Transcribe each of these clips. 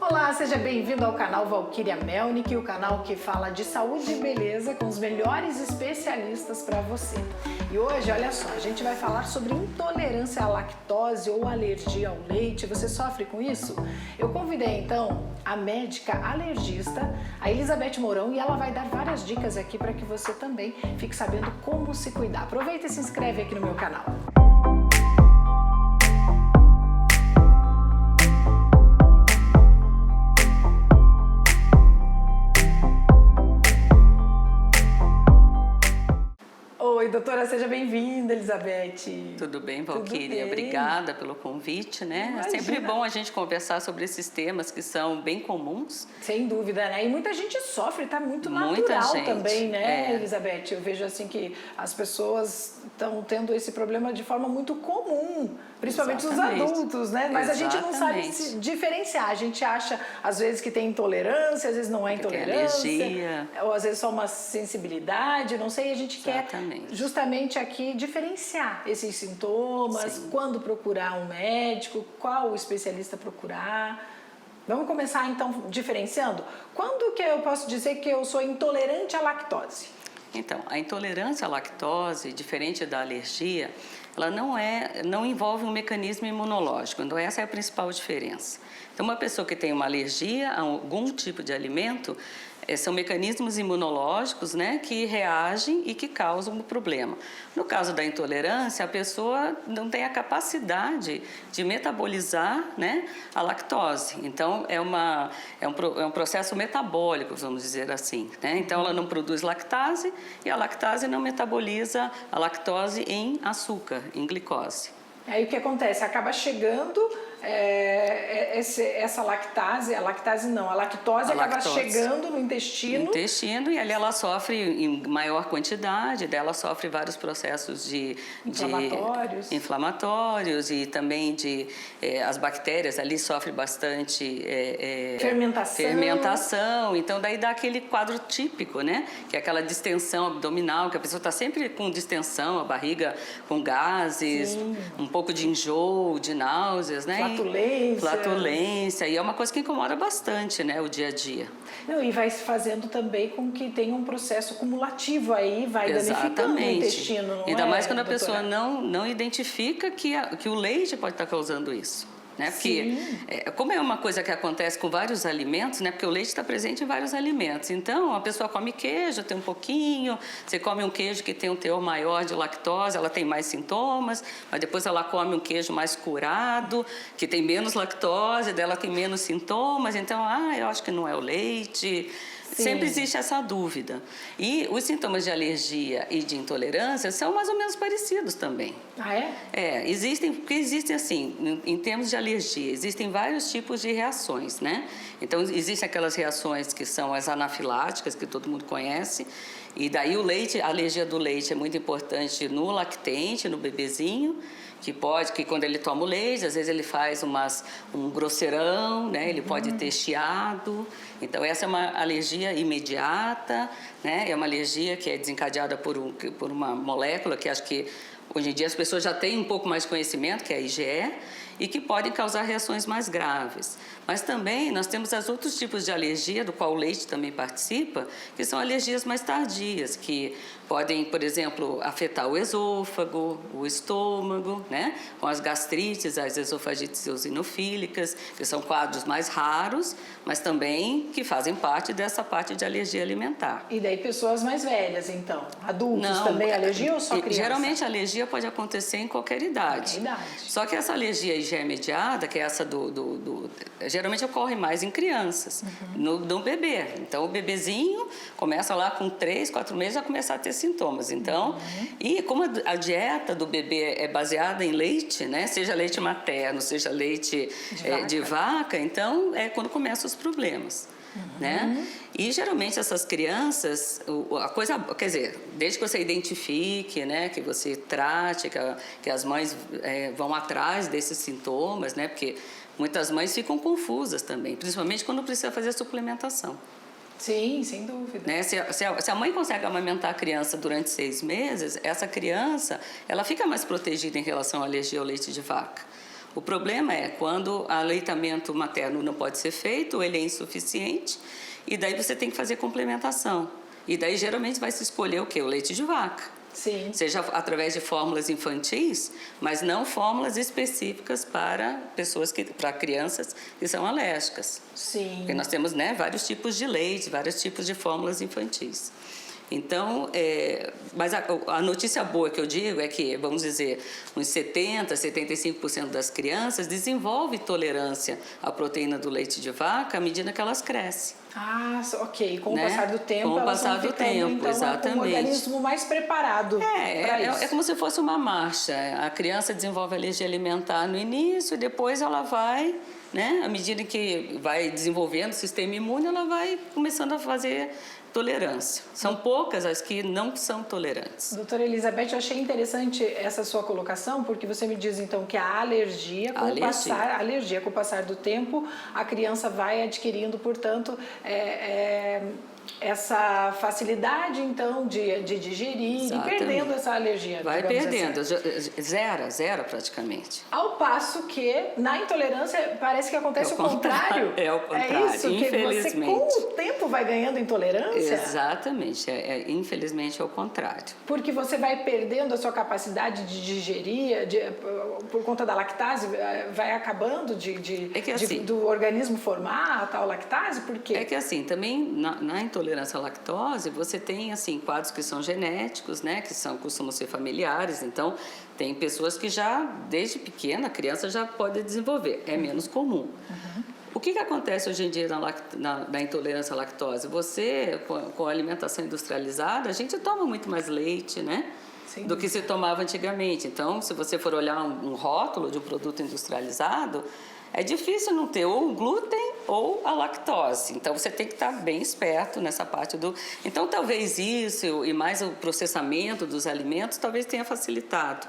Olá, seja bem-vindo ao canal Valquíria Melnick, o canal que fala de saúde e beleza com os melhores especialistas para você. E hoje, olha só, a gente vai falar sobre intolerância à lactose ou alergia ao leite. Você sofre com isso? Eu convidei então a médica alergista, a Elizabeth Mourão, e ela vai dar várias dicas aqui para que você também fique sabendo como se cuidar. Aproveita e se inscreve aqui no meu canal. Oi, doutora, seja bem-vinda, Elizabeth. Tudo bem, Valquíria? Obrigada pelo convite, né? Imagina. É sempre bom a gente conversar sobre esses temas que são bem comuns. Sem dúvida, né? E muita gente sofre, tá muito Muita natural gente, também, né, é. Elizabeth? Eu vejo assim que as pessoas estão tendo esse problema de forma muito comum, principalmente Exatamente. os adultos, né? Mas a gente não sabe Exatamente. se diferenciar. A gente acha, às vezes, que tem intolerância, às vezes não é Que tem intolerância. alergia. Ou às vezes só uma sensibilidade, não sei. A gente Exatamente. quer justamente aqui diferenciar esses sintomas, Sim. quando procurar um médico, qual especialista procurar. Vamos começar então diferenciando. Quando que eu posso dizer que eu sou intolerante à lactose? Então, a intolerância à lactose, diferente da alergia, ela não envolve um mecanismo imunológico. Então, essa é a principal diferença. Então, uma pessoa que tem uma alergia a algum tipo de alimento, são mecanismos imunológicos, né, que reagem e que causam o problema. No caso da intolerância, a pessoa não tem a capacidade de metabolizar, né, a lactose. Então, é um processo metabólico, vamos dizer assim, né? Então, ela não produz lactase e a lactase não metaboliza a lactose em açúcar, em glicose. Aí o que acontece? Acaba chegando essa lactose, a lactose acaba chegando no intestino. E ali ela sofre em maior quantidade, daí ela sofre vários processos inflamatórios e também as bactérias ali sofrem bastante fermentação. Então daí dá aquele quadro típico, né? Que é aquela distensão abdominal, que a pessoa está sempre com distensão, a barriga com gases, Sim. um pouco de enjoo, de náuseas, né? Flatulência, e é uma coisa que incomoda bastante, né, o dia a dia. Não, e vai fazendo também com que tenha um processo cumulativo aí, vai danificando o intestino, não Ainda mais quando a doutora? pessoa não identifica que o leite pode estar causando isso. Né? Porque, como é uma coisa que acontece com vários alimentos, né? Porque o leite está presente em vários alimentos. Então, a pessoa come queijo, tem um pouquinho, você come um queijo que tem um teor maior de lactose, ela tem mais sintomas, mas depois ela come um queijo mais curado, que tem menos lactose, dela tem menos sintomas, então, eu acho que não é o leite. Sim. Sempre existe essa dúvida. E os sintomas de alergia e de intolerância são mais ou menos parecidos também. Ah, é? Porque existem assim, em termos de alergia, existem vários tipos de reações, né? Então, existem aquelas reações que são as anafiláticas, que todo mundo conhece, e daí a alergia do leite é muito importante no lactente, no bebezinho, que quando ele toma o leite, às vezes ele faz um grosseirão, né? Ele pode ter chiado. Então, essa é uma alergia imediata, né? É uma alergia que é desencadeada por uma molécula que acho que hoje em dia as pessoas já têm um pouco mais de conhecimento, que é a IgE, e que podem causar reações mais graves. Mas também nós temos os outros tipos de alergia, do qual o leite também participa, que são alergias mais tardias, que podem, por exemplo, afetar o esôfago, o estômago, né? Com as gastrites, as esofagites eosinofílicas, que são quadros mais raros, mas também que fazem parte dessa parte de alergia alimentar. E daí pessoas mais velhas, então? Adultos também alergia ou só criança? Geralmente a alergia pode acontecer em qualquer idade. Só que essa alergia IgE mediada, que é essa geralmente ocorre mais em crianças, no bebê. Então, o bebezinho começa lá com 3, 4 meses, já começa a ter sintomas. Então, e como a dieta do bebê é baseada em leite, né? Seja leite materno, seja leite de vaca, então é quando começam os problemas. Né? E geralmente essas crianças, desde que você identifique, né, que você trate, que as mães vão atrás desses sintomas, né, porque muitas mães ficam confusas também, principalmente quando precisa fazer a suplementação. Sim, sem dúvida. Né? Se a mãe consegue amamentar a criança durante 6 meses, essa criança ela fica mais protegida em relação à alergia ao leite de vaca. O problema é quando o aleitamento materno não pode ser feito, ele é insuficiente, e daí você tem que fazer complementação. E daí geralmente vai se escolher o quê? O leite de vaca. Sim. Seja através de fórmulas infantis, mas não fórmulas específicas para para crianças que são alérgicas. Sim. Porque nós temos, né, vários tipos de leite, vários tipos de fórmulas infantis. Então, mas a notícia boa que eu digo é que, vamos dizer, uns 70%, 75% das crianças desenvolvem tolerância à proteína do leite de vaca à medida que elas crescem. Ah, ok. Com o Né? passar do tempo, Com o elas passar vão do ficando, tempo, então, exatamente. com um organismo mais preparado para isso. É como se fosse uma marcha. A criança desenvolve alergia alimentar no início e depois ela vai, né, à medida que vai desenvolvendo o sistema imune, ela vai começando a fazer tolerância. São poucas as que não são tolerantes. Doutora Elizabeth, eu achei interessante essa sua colocação, porque você me diz então que a alergia, com o passar do tempo, a criança vai adquirindo, portanto, essa facilidade então de digerir. Exatamente. E perdendo essa alergia. Vai perdendo, assim. zero praticamente. Ao passo que na intolerância parece que acontece o contrário. É o contrário, isso, infelizmente. Que você com o tempo vai ganhando intolerância? Exatamente, infelizmente é o contrário. Porque você vai perdendo a sua capacidade de digerir, por conta da lactase, vai acabando do organismo formar a tal lactase? Por quê? É que assim, também na intolerância à lactose, você tem assim quadros que são genéticos, né, costumam ser familiares, então tem pessoas que já, desde pequena, a criança já pode desenvolver, é menos comum. O que acontece hoje em dia na intolerância à lactose? Você, com a alimentação industrializada, a gente toma muito mais leite, né? Sim. Do que se tomava antigamente. Então, se você for olhar um rótulo de um produto industrializado, é difícil não ter ou o glúten ou a lactose. Então, você tem que estar bem esperto nessa parte do... Então, talvez isso e mais o processamento dos alimentos talvez tenha facilitado.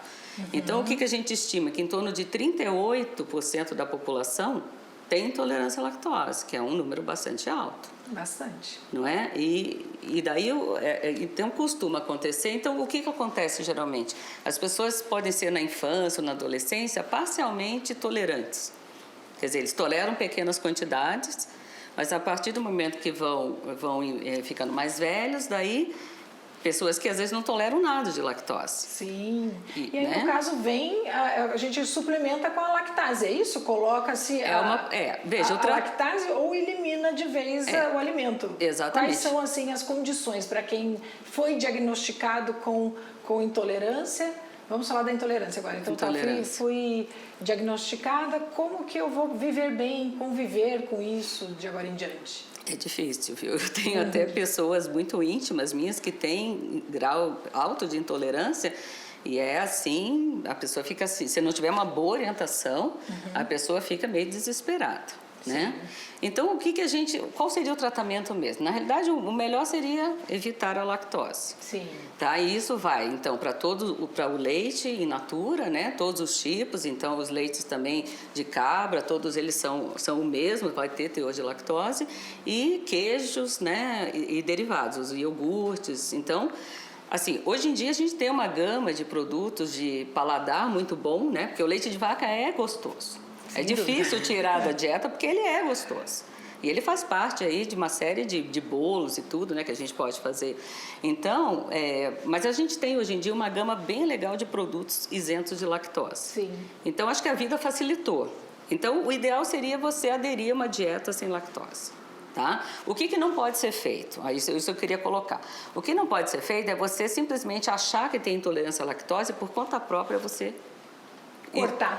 Então, o que a gente estima? Que em torno de 38% da população tem intolerância à lactose, que é um número bastante alto. Bastante. Não é? E daí, então, costuma acontecer. Então, o que acontece geralmente? As pessoas podem ser na infância ou na adolescência parcialmente tolerantes. Quer dizer, eles toleram pequenas quantidades, mas a partir do momento que vão ficando mais velhos, daí... Pessoas que às vezes não toleram nada de lactose. Sim. E aí, né? No caso, a gente suplementa com a lactase, é isso? Coloca-se a lactase ou elimina de vez o alimento. Exatamente. Quais são assim, as condições para quem foi diagnosticado com intolerância? Vamos falar da intolerância agora. Então, fui diagnosticada, como que eu vou viver bem, conviver com isso de agora em diante? É difícil, viu? Eu tenho até pessoas muito íntimas minhas que têm grau alto de intolerância e é assim, a pessoa fica assim, se não tiver uma boa orientação, a pessoa fica meio desesperada, né? Então, qual seria o tratamento mesmo? Na realidade, o melhor seria evitar a lactose. Sim. Tá? E isso vai, então, para o leite in natura, né? Todos os tipos, então, os leites também de cabra, todos eles são o mesmo, vai ter teor de lactose, e queijos, né? E derivados, os iogurtes. Então, assim, hoje em dia a gente tem uma gama de produtos de paladar muito bom, né? Porque o leite de vaca é gostoso. É difícil tirar da dieta porque ele é gostoso. E ele faz parte aí de uma série de bolos e tudo, né, que a gente pode fazer. Então, mas a gente tem hoje em dia uma gama bem legal de produtos isentos de lactose. Sim. Então, acho que a vida facilitou. Então, o ideal seria você aderir a uma dieta sem lactose. Tá? O que não pode ser feito? Isso eu queria colocar. O que não pode ser feito é você simplesmente achar que tem intolerância à lactose e por conta própria você...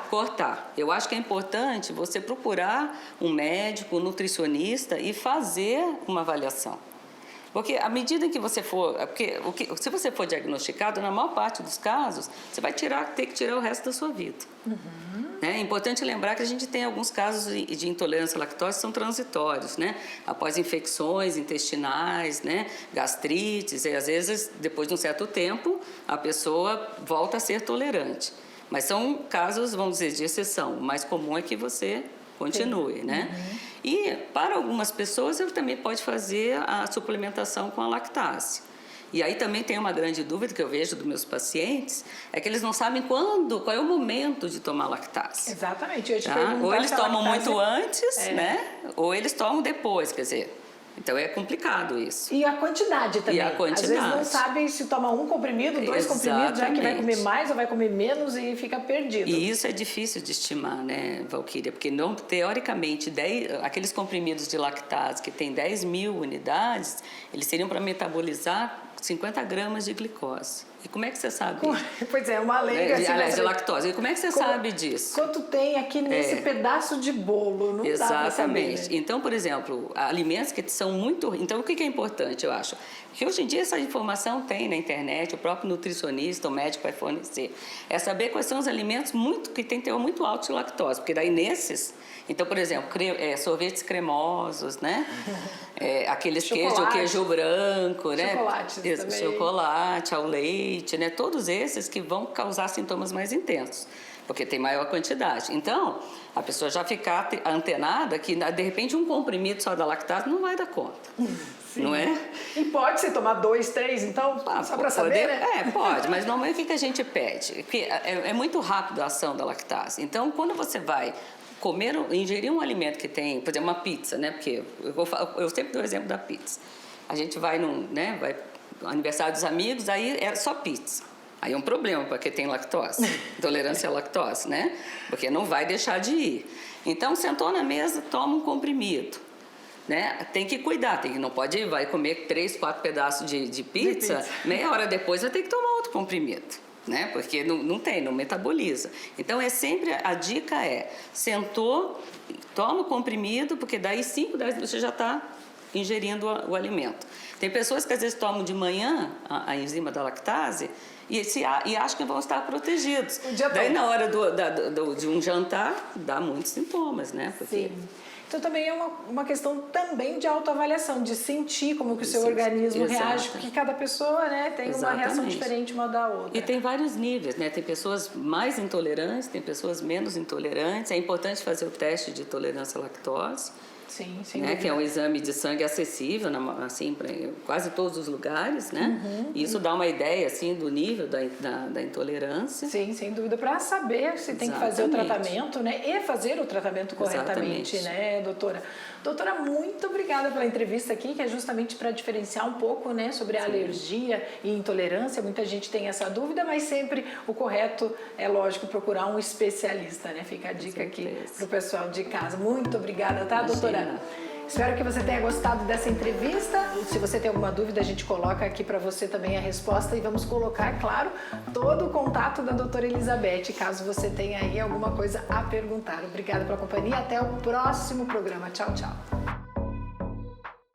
Cortar. Eu acho que é importante você procurar um médico, um nutricionista e fazer uma avaliação. Porque à medida que você for... se você for diagnosticado, na maior parte dos casos, você vai ter que tirar o resto da sua vida. É importante lembrar que a gente tem alguns casos de intolerância à lactose que são transitórios, né? Após infecções intestinais, né? Gastrites, e às vezes, depois de um certo tempo, a pessoa volta a ser tolerante. Mas são casos, vamos dizer, de exceção. O mais comum é que você continue, né? E para algumas pessoas, ele também pode fazer a suplementação com a lactase. E aí também tem uma grande dúvida que eu vejo dos meus pacientes, é que eles não sabem qual é o momento de tomar lactase. Exatamente. Eu ia te Tá? perguntar Ou eles se a tomam lactase... muito antes, né? Ou eles tomam depois, quer dizer. Então é complicado isso. E a quantidade também. E a quantidade. Às vezes não sabem se toma um comprimido, dois comprimidos, já que vai comer mais ou vai comer menos e fica perdido. E isso é difícil de estimar, né, Valquíria? Porque não, teoricamente, aqueles comprimidos de lactase que tem 10 mil unidades, eles seriam para metabolizar 50 gramas de glicose. E como é que você sabe? Pois é, uma leiga assim. Aliás, de lactose. E como é que você sabe disso? Quanto tem aqui nesse pedaço de bolo? Não dá pra saber. Exatamente. Então, por exemplo, alimentos que são muito... Então, o que é importante, eu acho? Que hoje em dia essa informação tem na internet, o próprio nutricionista, o médico vai fornecer. É saber quais são os alimentos que tem teor muito alto de lactose. Porque daí nesses... Então, por exemplo, sorvetes cremosos, né? Aqueles queijo branco, né? Chocolates também. Chocolate, ao leite, né? Todos esses que vão causar sintomas mais intensos, porque tem maior quantidade. Então, a pessoa já ficar antenada que, de repente, um comprimido só da lactase não vai dar conta. Sim. Não é? E pode se tomar 2, 3, então, só para saber, né? Pode, mas normalmente o que a gente pede? Porque é muito rápido a ação da lactase. Então, quando você vai ingerir um alimento que tem, por exemplo, uma pizza, né? Porque eu sempre dou o exemplo da pizza. A gente vai vai no aniversário dos amigos, aí é só pizza. Aí é um problema, porque tem lactose, intolerância à lactose, né? Porque não vai deixar de ir. Então, sentou na mesa, toma um comprimido, né? Tem que cuidar, não pode ir, vai comer 3, 4 pedaços de pizza, meia hora depois vai ter que tomar outro comprimido. Né? Porque não metaboliza. Então, a dica sentou, toma o comprimido, porque daí 5, 10 minutos você já está ingerindo o alimento. Tem pessoas que às vezes tomam de manhã a enzima da lactase e acham que vão estar protegidos. Daí, na hora de um jantar, dá muitos sintomas, né? Porque... Sim. Então também é uma questão também de autoavaliação, de sentir como que o seu organismo reage, porque cada pessoa, né, tem uma reação diferente uma da outra. E tem vários níveis, né? Tem pessoas mais intolerantes, tem pessoas menos intolerantes. É importante fazer o teste de tolerância à lactose. Sim, sem né, dúvida. que é um exame de sangue acessível, assim, para quase todos os lugares, né? E isso dá uma ideia, assim, do nível da intolerância. Sim, sem dúvida, para saber se tem que fazer o tratamento, né? E fazer o tratamento corretamente, né, doutora? Doutora, muito obrigada pela entrevista aqui, que é justamente para diferenciar um pouco, né, sobre a alergia e intolerância. Muita gente tem essa dúvida, mas sempre o correto é, lógico, procurar um especialista, né? Fica a dica aqui para o pessoal de casa. Muito obrigada, tá, doutora? Espero que você tenha gostado dessa entrevista. Se você tem alguma dúvida, a gente coloca aqui para você também a resposta e vamos colocar, claro, todo o contato da doutora Elizabeth, caso você tenha aí alguma coisa a perguntar. Obrigada pela companhia, até o próximo programa. Tchau, tchau.